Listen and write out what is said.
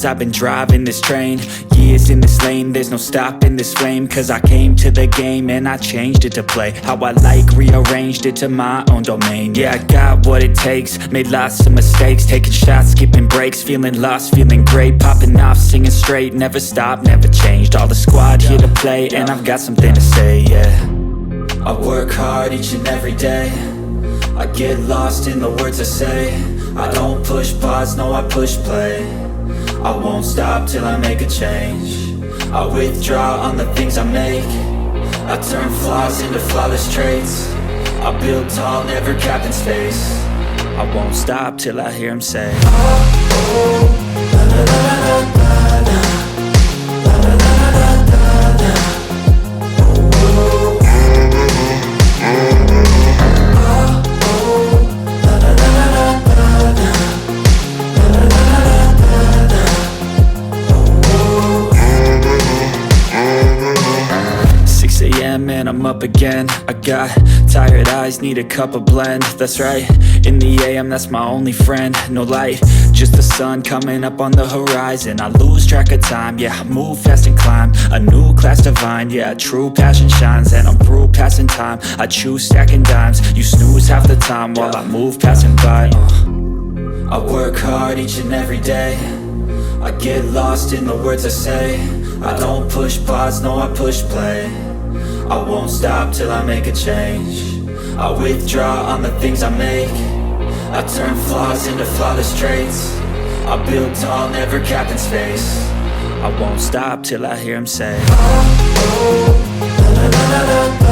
years I've been driving this train. Years in this lane, there's no stopping this flame. Cause I came to the game and I changed it to play how I like, rearranged it to my own domain. Yeah, I got what it takes, made lots of mistakes, taking shots, skipping breaks, feeling lost, feeling great, popping off, singing straight, never stopped, never changed. All the squad here to play, and I've got something to say, yeah. I work hard each and every day, I get lost in the words I say. I don't push pause, no, I push play. I won't stop till I make a change. I withdraw on the things I make. I turn flaws into flawless traits. I build tall, never capped in space. I won't stop till I hear him say, oh, oh, la la la la la la, la la la la la la, oh, oh, la la la la la la, la la la la la la, oh, oh. 6 a.m. and I'm up again. I got tired eyes, need a cup of blend. That's right, in the AM, that's my only friend. No light, just the sun coming up on the horizon. I lose track of time, yeah, I move fast and climb a new class divine, yeah, true passion shines. And I'm through passing time, I choose stacking dimes. You snooze half the time while I move passing by. I work hard each and every day, I get lost in the words I say. I don't push pause, no, I push play. I won't stop till I make a change. I withdraw on the things I make. I turn flaws into flawless traits. I build tall, never capped in space. I won't stop till I hear him say, oh, oh, la la la la la.